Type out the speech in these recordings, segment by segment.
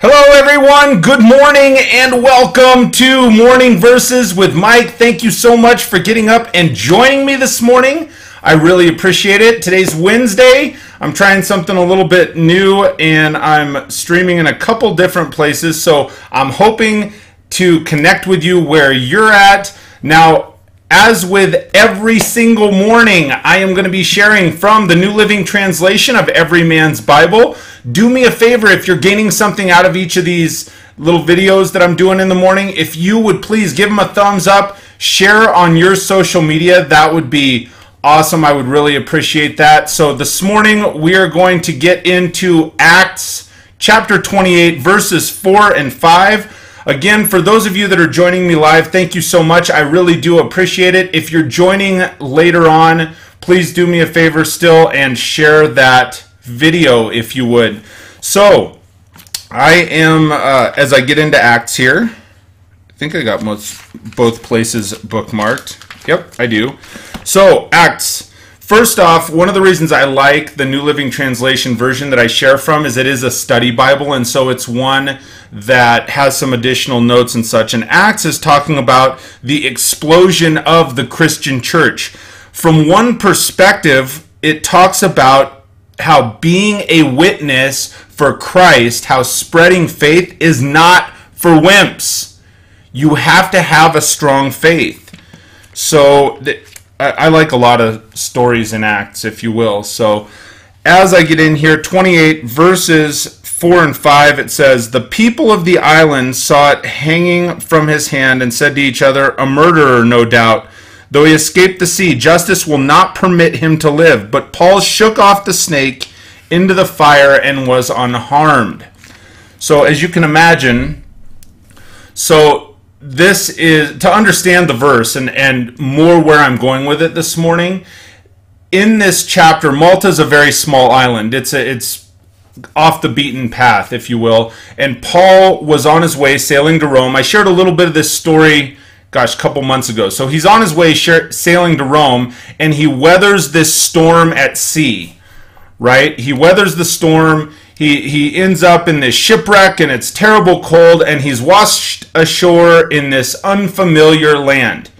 Hello everyone, good morning and welcome to Morning Verses with Mike. Thank you so much for getting up and joining me this morning. I really appreciate it. Today's Wednesday. I'm trying something a little bit new and I'm streaming in a couple different places. So I'm hoping to connect with you where you're at. Now, as with every single morning, I am going to be sharing from the New Living Translation of Every Man's Bible. Do me a favor, if you're gaining something out of each of these little videos that I'm doing in the morning, if you would please give them a thumbs up, share on your social media, that would be awesome. I would really appreciate that. So this morning we are going to get into Acts chapter 28, verses 4 and 5. Again, for those of you that are joining me live, thank you so much. I really do appreciate it. If you're joining later on, please do me a favor still and share that video if you would. So, I am, as I get into Acts here, I think I got both places bookmarked. Yep, I do. So, Acts. First off, one of the reasons I like the New Living Translation version that I share from is it is a study Bible, and so it's one that has some additional notes and such. And Acts is talking about the explosion of the Christian church. From one perspective, it talks about how being a witness for Christ, how spreading faith is not for wimps. You have to have a strong faith. So I like a lot of stories in Acts, if you will. So as I get in here, 28 verses 4 and 5, it says, "The people of the island saw it hanging from his hand and said to each other, 'A murderer, no doubt. Though he escaped the sea, justice will not permit him to live.' But Paul shook off the snake into the fire and was unharmed." So as you can imagine, this is, to understand the verse and more where I'm going with it this morning, in this chapter, Malta is a very small island. It's off the beaten path, if you will. And Paul was on his way sailing to Rome. I shared a little bit of this story, a couple months ago. So he's on his way sailing to Rome, and he weathers this storm at sea, right? He weathers the storm. He ends up in this shipwreck, and it's terrible cold, and he's washed ashore in this unfamiliar land,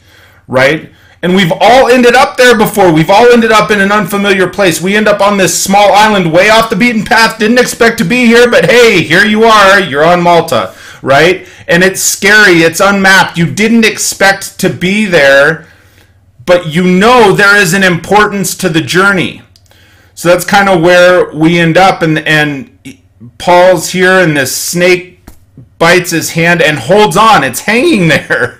right? And we've all ended up there before. We've all ended up in an unfamiliar place. We end up on this small island way off the beaten path. Didn't expect to be here, but hey, here you are. You're on Malta, right? And it's scary. It's unmapped. You didn't expect to be there, but you know there is an importance to the journey. So that's kind of where we end up, and Paul's here, and this snake bites his hand and holds on. It's hanging there.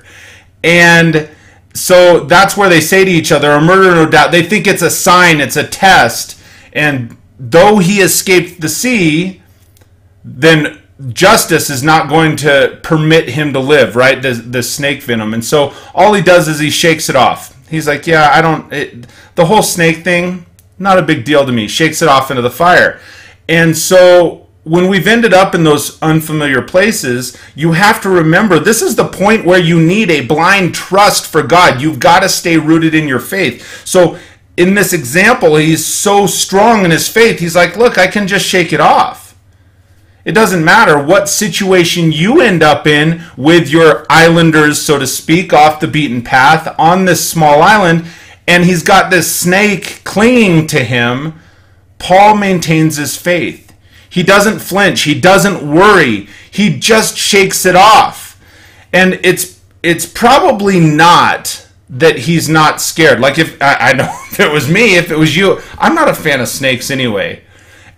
And so that's where they say to each other, "A murder, no doubt." They think it's a sign, it's a test. And though he escaped the sea, then justice is not going to permit him to live, right? The snake venom. And so all he does is he shakes it off. He's like, yeah, the whole snake thing, not a big deal to me. Shakes it off into the fire. And so when we've ended up in those unfamiliar places, you have to remember this is the point where you need a blind trust for God. You've got to stay rooted in your faith. So in this example, he's so strong in his faith. He's like, look, I can just shake it off. It doesn't matter what situation you end up in with your islanders, so to speak, off the beaten path on this small island, and he's got this snake clinging to him. Paul maintains his faith. He doesn't flinch. He doesn't worry. He just shakes it off. And it's probably not that he's not scared. Like I know if it was me, if it was you, I'm not a fan of snakes anyway.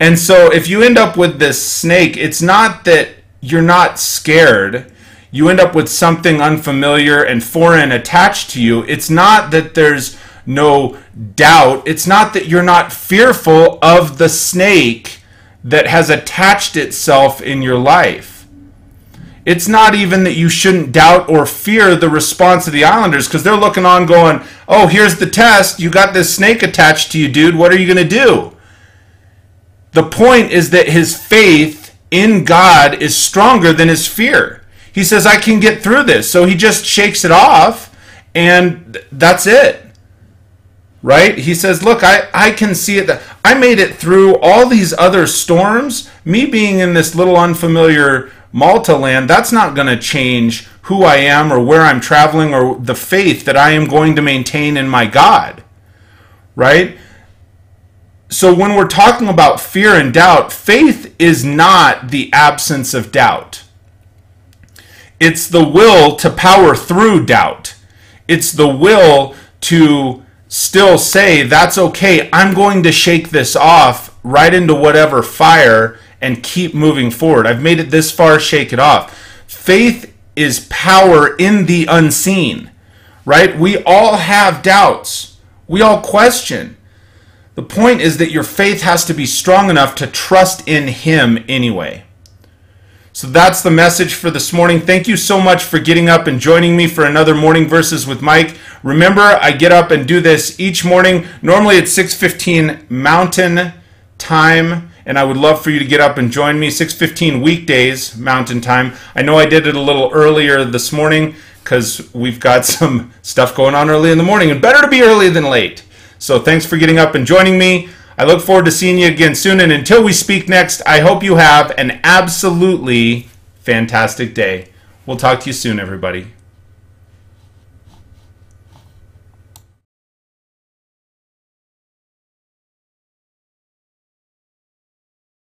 And so if you end up with this snake, it's not that you're not scared. You end up with something unfamiliar and foreign attached to you. It's not that there's no doubt. It's not that you're not fearful of the snake that has attached itself in your life. It's not even that you shouldn't doubt or fear the response of the islanders, because they're looking on going, oh, here's the test. You got this snake attached to you, dude. What are you going to do? The point is that his faith in God is stronger than his fear. He says, I can get through this. So he just shakes it off, and that's it. right? He says, look, I can see it. That I made it through all these other storms. Me being in this little unfamiliar Malta land, that's not going to change who I am or where I'm traveling or the faith that I am going to maintain in my God, right? So when we're talking about fear and doubt, faith is not the absence of doubt. It's the will to power through doubt. It's the will to still say, that's okay, I'm going to shake this off right into whatever fire and keep moving forward. I've made it this far, shake it off. Faith is power in the unseen, right? We all have doubts. We all question. The point is that your faith has to be strong enough to trust in Him anyway. So that's the message for this morning. Thank you so much for getting up and joining me for another Morning Verses with Mike. Remember, I get up and do this each morning. Normally it's 6:15 Mountain Time, and I would love for you to get up and join me. 6:15 weekdays Mountain Time. I know I did it a little earlier this morning because we've got some stuff going on early in the morning, and better to be early than late. So thanks for getting up and joining me. I look forward to seeing you again soon, and until we speak next, I hope you have an absolutely fantastic day. We'll talk to you soon, everybody.